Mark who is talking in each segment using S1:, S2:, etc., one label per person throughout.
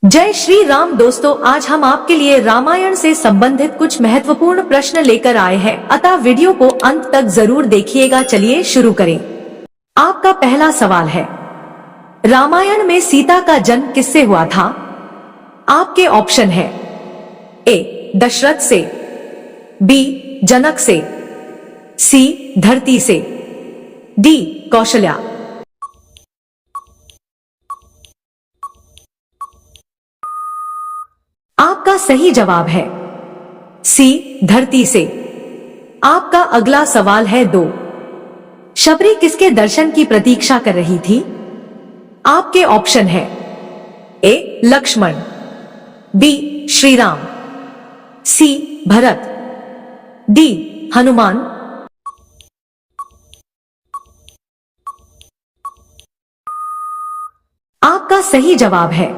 S1: जय श्री राम दोस्तों, आज हम आपके लिए रामायण से संबंधित कुछ महत्वपूर्ण प्रश्न लेकर आए हैं, अतः वीडियो को अंत तक जरूर देखिएगा। चलिए शुरू करें। आपका पहला सवाल है, रामायण में सीता का जन्म किससे हुआ था? आपके ऑप्शन है ए दशरथ से, बी जनक से, सी धरती से, डी कौशल्या। आपका सही जवाब है सी धरती से। आपका अगला सवाल है 2, शबरी किसके दर्शन की प्रतीक्षा कर रही थी? आपके ऑप्शन है ए लक्ष्मण, बी श्री राम, सी भरत, डी हनुमान। आपका सही जवाब है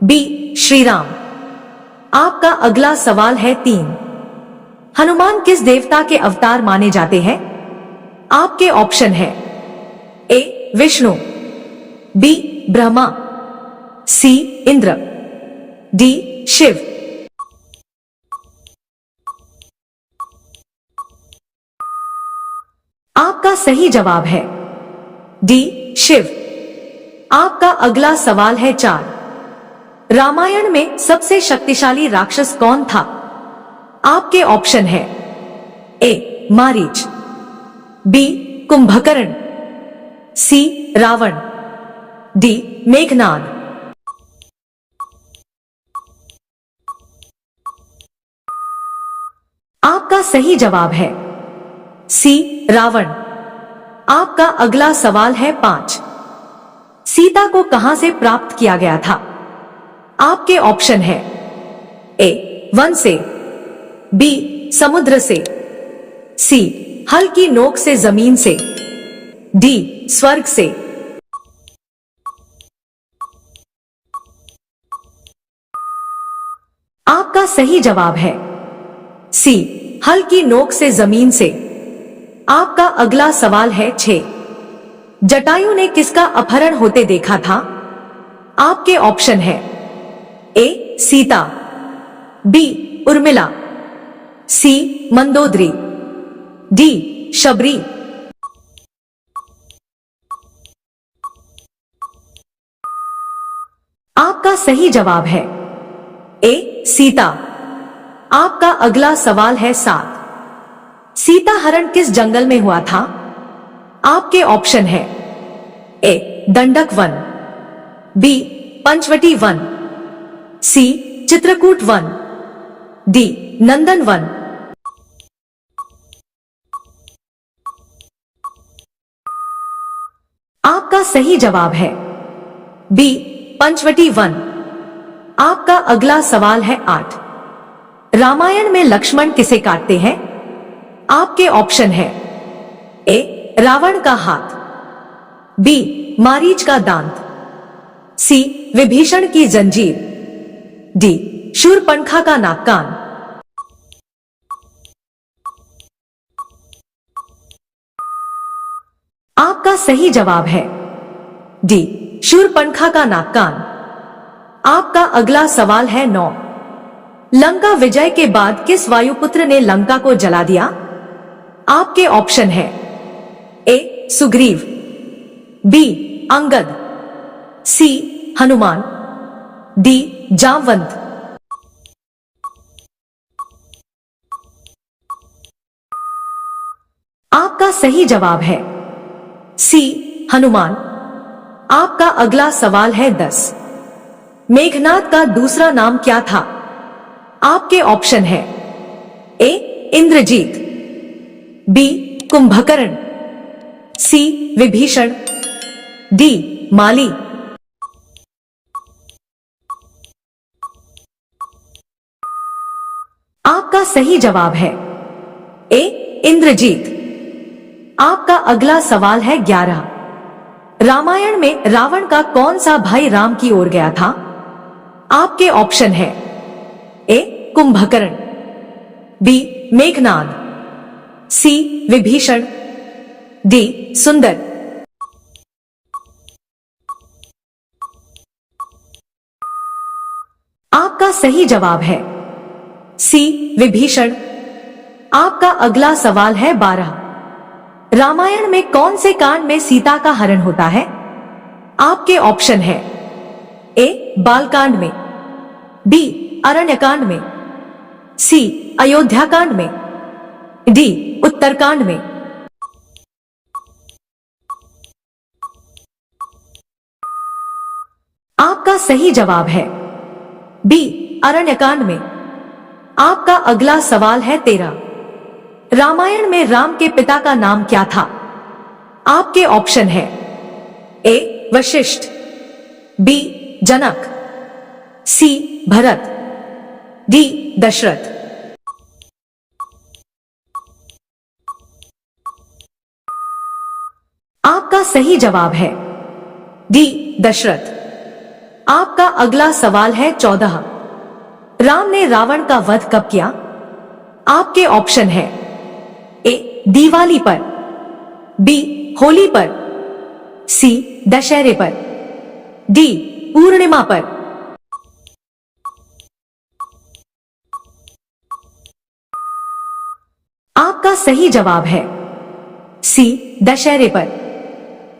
S1: बी श्री राम। आपका अगला सवाल है 3, हनुमान किस देवता के अवतार माने जाते हैं? आपके ऑप्शन है ए विष्णु, बी ब्रह्मा, सी इंद्र, डी शिव। आपका सही जवाब है डी शिव। आपका अगला सवाल है 4, रामायण में सबसे शक्तिशाली राक्षस कौन था? आपके ऑप्शन है ए मारीच, बी कुंभकर्ण, सी रावण, डी मेघनाद। आपका सही जवाब है सी रावण। आपका अगला सवाल है 5, सीता को कहां से प्राप्त किया गया था? आपके ऑप्शन है ए वन से, बी समुद्र से, सी हल की नोक से जमीन से, डी स्वर्ग से। आपका सही जवाब है सी हल की नोक से जमीन से। आपका अगला सवाल है 6, जटायु ने किसका अपहरण होते देखा था? आपके ऑप्शन है ए सीता, बी उर्मिला, सी मंदोदरी, डी शबरी। आपका सही जवाब है ए सीता। आपका अगला सवाल है 7, सीता हरण किस जंगल में हुआ था? आपके ऑप्शन है ए दंडक वन, बी पंचवटी वन, सी चित्रकूट वन, डी नंदन वन। आपका सही जवाब है बी पंचवटी वन। आपका अगला सवाल है 8, रामायण में लक्ष्मण किसे काटते हैं? आपके ऑप्शन है ए रावण का हाथ, बी मारीच का दांत, सी विभीषण की जंजीर, डी शूरपणखा का नाक कान। आपका सही जवाब है डी शूरपणखा का नाक कान। आपका अगला सवाल है 9, लंका विजय के बाद किस वायुपुत्र ने लंका को जला दिया? आपके ऑप्शन है ए सुग्रीव, बी अंगद, सी हनुमान, डी जामवंत। आपका सही जवाब है सी हनुमान। आपका अगला सवाल है 10, मेघनाद का दूसरा नाम क्या था? आपके ऑप्शन है ए इंद्रजीत, बी कुंभकर्ण, सी विभीषण, डी माली। आपका सही जवाब है ए इंद्रजीत। आपका अगला सवाल है 11, रामायण में रावण का कौन सा भाई राम की ओर गया था? आपके ऑप्शन है ए कुंभकर्ण, बी मेघनाद, सी विभीषण, डी सुंदर। आपका सही जवाब है सी विभीषण। आपका अगला सवाल है 12। रामायण में कौन से कांड में सीता का हरण होता है? आपके ऑप्शन है ए बालकांड में, बी अरण्यकांड में, सी अयोध्याकांड में, डी उत्तरकांड में। आपका सही जवाब है बी अरण्यकांड में। आपका अगला सवाल है 13। रामायण में राम के पिता का नाम क्या था? आपके ऑप्शन है ए वशिष्ठ, बी जनक, सी भरत, डी दशरथ। आपका सही जवाब है डी दशरथ। आपका अगला सवाल है 14। राम ने रावण का वध कब किया? आपके ऑप्शन है ए दिवाली पर, बी होली पर, सी दशहरे पर, डी पूर्णिमा पर। आपका सही जवाब है सी दशहरे पर।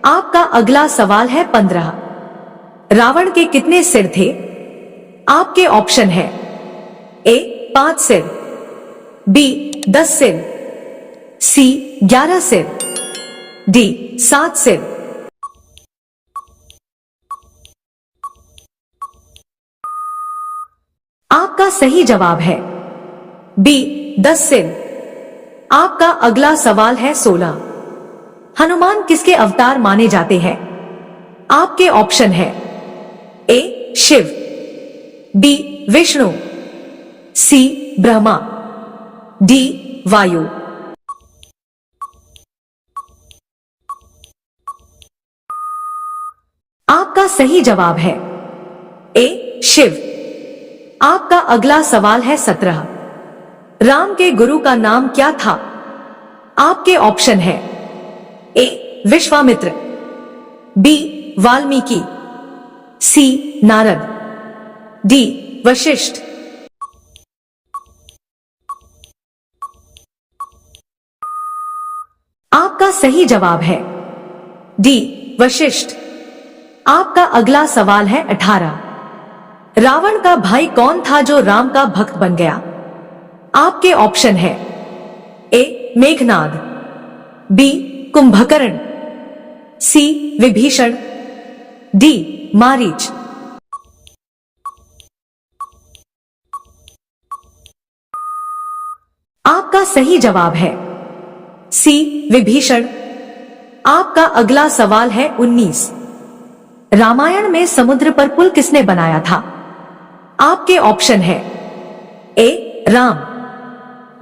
S1: आपका अगला सवाल है 15। रावण के कितने सिर थे? आपके ऑप्शन है ए 5 सिर, बी 10 सिर, सी 11 सिर, डी 7 सिर। आपका सही जवाब है बी 10 सिर। आपका अगला सवाल है 16। हनुमान किसके अवतार माने जाते हैं? आपके ऑप्शन है ए शिव, बी विष्णु, सी ब्रह्मा, डी वायु। आपका सही जवाब है ए शिव। आपका अगला सवाल है 17। राम के गुरु का नाम क्या था? आपके ऑप्शन है ए विश्वामित्र, बी वाल्मीकि, सी नारद, डी वशिष्ठ। आपका सही जवाब है डी वशिष्ठ। आपका अगला सवाल है 18। रावण का भाई कौन था जो राम का भक्त बन गया? आपके ऑप्शन है ए मेघनाद, बी कुंभकर्ण, सी विभीषण, डी मारीच। आपका सही जवाब है सी विभीषण। आपका अगला सवाल है 19। रामायण में समुद्र पर पुल किसने बनाया था? आपके ऑप्शन है A Ram,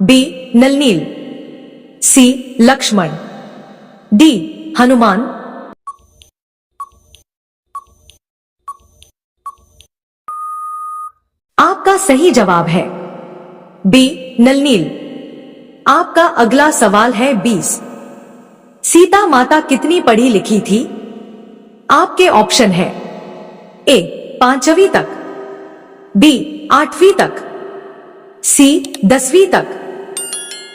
S1: B Nal Neel, C Lakshman, D Hanuman. आपका सही जवाब है बी नल नील। आपका अगला सवाल है 20। सीता माता कितनी पढ़ी लिखी थी? आपके ऑप्शन है ए 5वीं तक, बी 8वीं तक, सी 10वीं तक,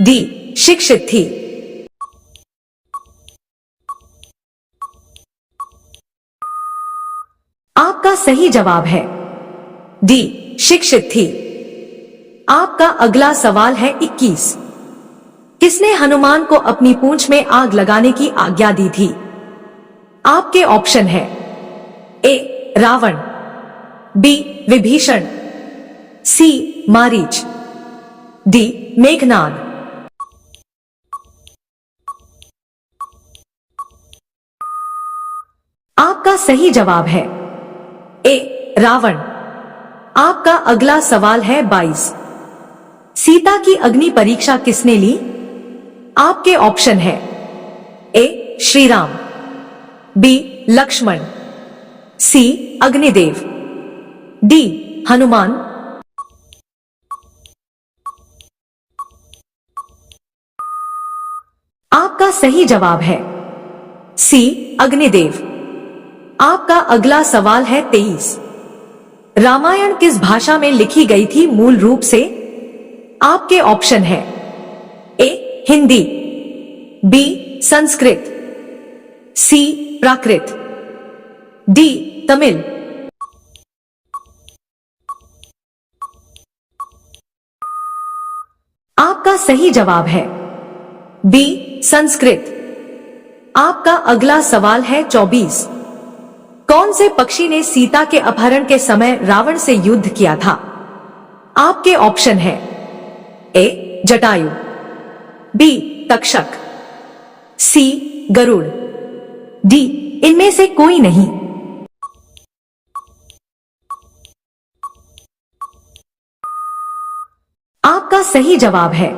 S1: डी शिक्षित थी। आपका सही जवाब है डी शिक्षित थी। आपका अगला सवाल है 21। किसने हनुमान को अपनी पूंछ में आग लगाने की आज्ञा दी थी? आपके ऑप्शन है ए रावण, बी विभीषण, सी मारीच, डी मेघनाद। आपका सही जवाब है ए रावण। आपका अगला सवाल है 22। सीता की अग्नि परीक्षा किसने ली? आपके ऑप्शन है ए श्री राम, बी लक्ष्मण, सी अग्निदेव, डी हनुमान। आपका सही जवाब है सी अग्निदेव। आपका अगला सवाल है 23। रामायण किस भाषा में लिखी गई थी मूल रूप से? आपके ऑप्शन है ए हिंदी, बी संस्कृत, सी प्राकृत, डी तमिल। आपका सही जवाब है बी संस्कृत। आपका अगला सवाल है 24। कौन से पक्षी ने सीता के अपहरण के समय रावण से युद्ध किया था? आपके ऑप्शन है ए जटायु, बी तक्षक, सी गरुड़, डी इनमें से कोई नहीं। आपका सही जवाब है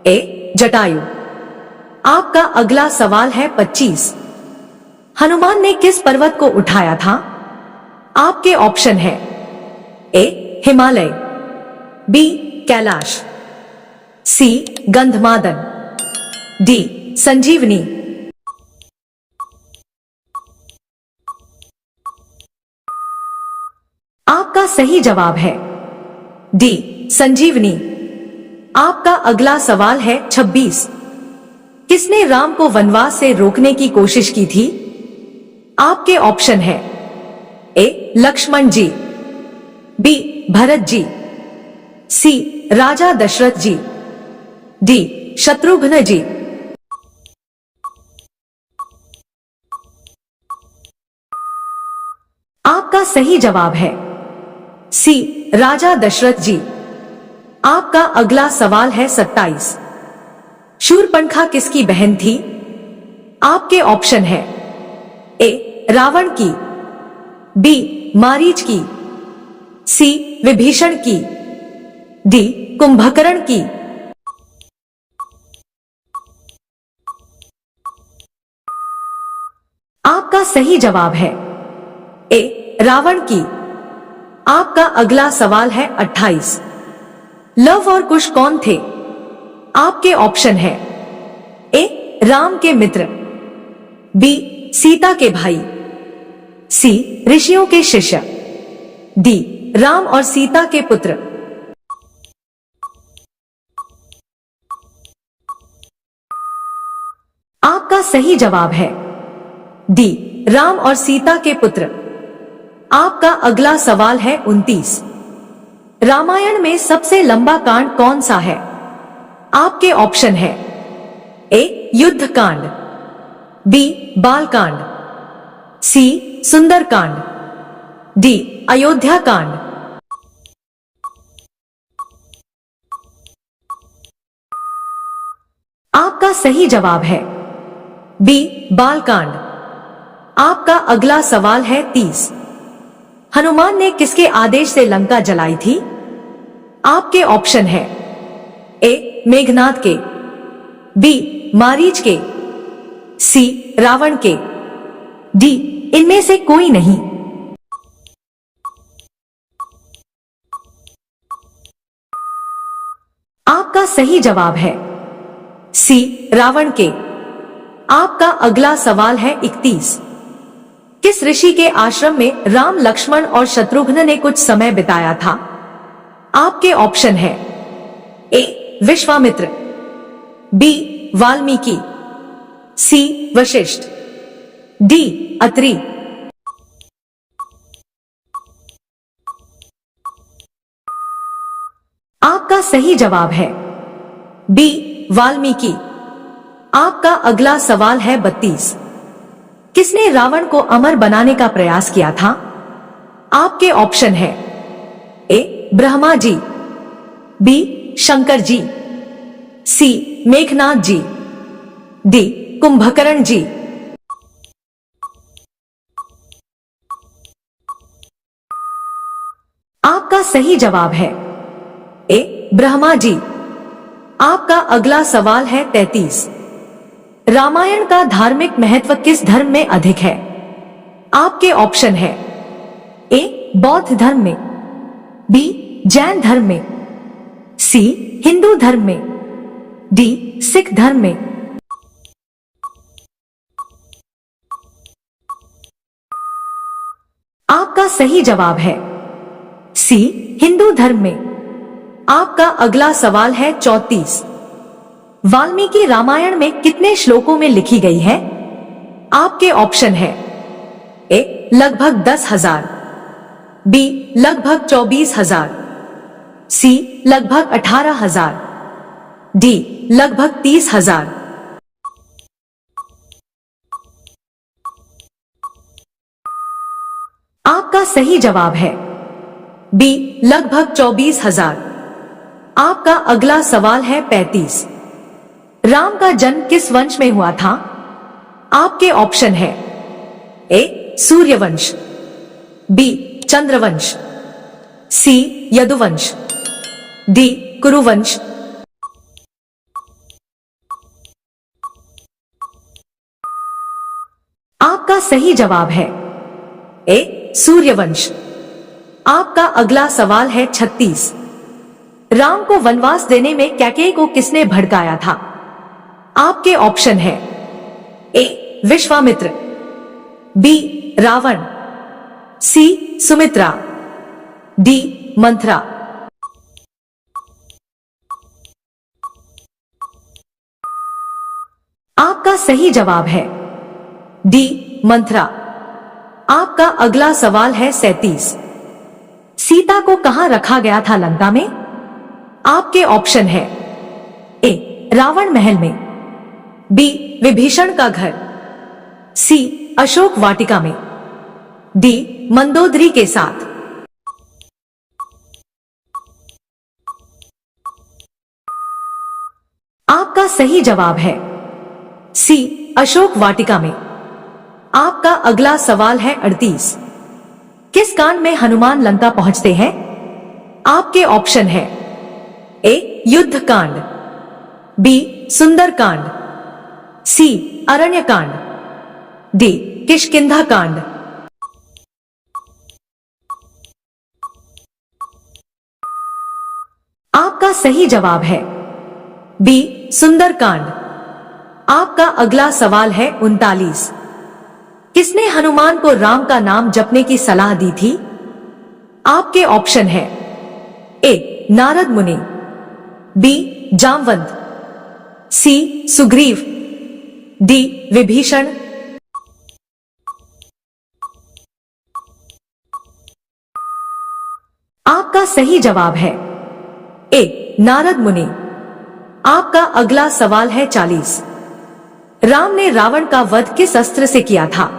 S1: ए जटायु। आपका अगला सवाल है 25। हनुमान ने किस पर्वत को उठाया था? आपके ऑप्शन है ए हिमालय, बी कैलाश, सी गंधमादन, डी संजीवनी। आपका सही जवाब है डी संजीवनी। आपका अगला सवाल है 26। किसने राम को वनवास से रोकने की कोशिश की थी? आपके ऑप्शन है ए लक्ष्मण जी, बी भरत जी, सी राजा दशरथ जी, डी शत्रुघ्न जी। आपका सही जवाब है सी राजा दशरथ जी। आपका अगला सवाल है 27। शूर्पणखा किसकी बहन थी? आपके ऑप्शन है ए रावण की, बी मारीच की, सी विभीषण की, डी कुंभकर्ण की। आपका सही जवाब है ए रावण की। आपका अगला सवाल है 28। लव और कुश कौन थे? आपके ऑप्शन है ए राम के मित्र, बी सीता के भाई, सी ऋषियों के शिष्य, डी राम और सीता के पुत्र। आपका सही जवाब है डी राम और सीता के पुत्र। आपका अगला सवाल है 29। रामायण में सबसे लंबा कांड कौन सा है? आपके ऑप्शन है ए युद्ध कांड, बी बाल कांड, सी सुंदर कांड, डी अयोध्या कांड। आपका सही जवाब है बी बाल कांड। आपका अगला सवाल है 30। हनुमान ने किसके आदेश से लंका जलाई थी? आपके ऑप्शन है ए मेघनाद के, बी मारीच के, सी रावण के, डी इनमें से कोई नहीं। आपका सही जवाब है सी रावण के। आपका अगला सवाल है 31। किस ऋषि के आश्रम में राम लक्ष्मण और शत्रुघ्न ने कुछ समय बिताया था? आपके ऑप्शन है ए विश्वामित्र, बी वाल्मीकि, सी वशिष्ठ, डी अत्रि। आपका सही जवाब है बी वाल्मीकि। आपका अगला सवाल है 32। किसने रावण को अमर बनाने का प्रयास किया था? आपके ऑप्शन है ए ब्रह्मा जी, बी शंकर जी, सी मेघनाद जी, डी कुंभकर्ण जी। आपका सही जवाब है ए ब्रह्मा जी। आपका अगला सवाल है 33। रामायण का धार्मिक महत्व किस धर्म में अधिक है? आपके ऑप्शन है ए बौद्ध धर्म में, बी जैन धर्म में, सी हिंदू धर्म में, डी सिख धर्म में। आपका सही जवाब है सी हिंदू धर्म में। आपका अगला सवाल है 34। वाल्मीकि रामायण में कितने श्लोकों में लिखी गई है? आपके ऑप्शन है ए लगभग 10,000, बी लगभग 24,000, सी लगभग 18,000, डी लगभग 30,000। आपका सही जवाब है बी लगभग 24,000। आपका अगला सवाल है 35। राम का जन्म किस वंश में हुआ था? आपके ऑप्शन है ए सूर्यवंश, बी चंद्रवंश, सी यदुवंश, डी कुरुवंश। आपका सही जवाब है ए सूर्यवंश। आपका अगला सवाल है 36। राम को वनवास देने में कैकेयी को किसने भड़काया था? आपके ऑप्शन है ए विश्वामित्र, बी रावण, सी सुमित्रा, डी मंथरा। आपका सही जवाब है डी मंथरा। आपका अगला सवाल है 37। सीता को कहां रखा गया था लंका में? आपके ऑप्शन है ए रावण महल में, बी विभीषण का घर, सी अशोक वाटिका में, डी मंदोदरी के साथ। आपका सही जवाब है सी अशोक वाटिका में। आपका अगला सवाल है 38। किस कांड में हनुमान लंका पहुंचते हैं? आपके ऑप्शन है ए युद्ध कांड, बी सुंदर कांड, सी अरण्य कांड, डी किष्किंधा कांड। आपका सही जवाब है बी सुंदर कांड। आपका अगला सवाल है 39। किसने हनुमान को राम का नाम जपने की सलाह दी थी? आपके ऑप्शन है ए नारद मुनि, बी जामवंत, सी सुग्रीव, डी विभीषण। आपका सही जवाब है ए नारद मुनि। आपका अगला सवाल है 40। राम ने रावण का वध किस अस्त्र से किया था?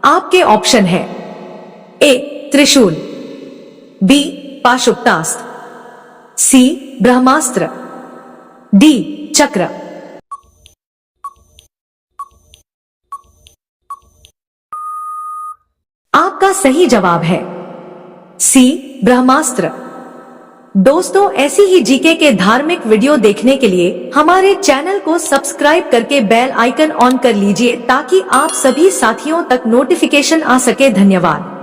S1: आपके ऑप्शन है ए त्रिशूल, बी पाशुपतास्त्र, सी ब्रह्मास्त्र, डी चक्र। आपका सही जवाब है सी ब्रह्मास्त्र। दोस्तों, ऐसी ही जीके के धार्मिक वीडियो देखने के लिए हमारे चैनल को सब्सक्राइब करके बेल आइकन ऑन कर लीजिए ताकि आप सभी साथियों तक नोटिफिकेशन आ सके। धन्यवाद।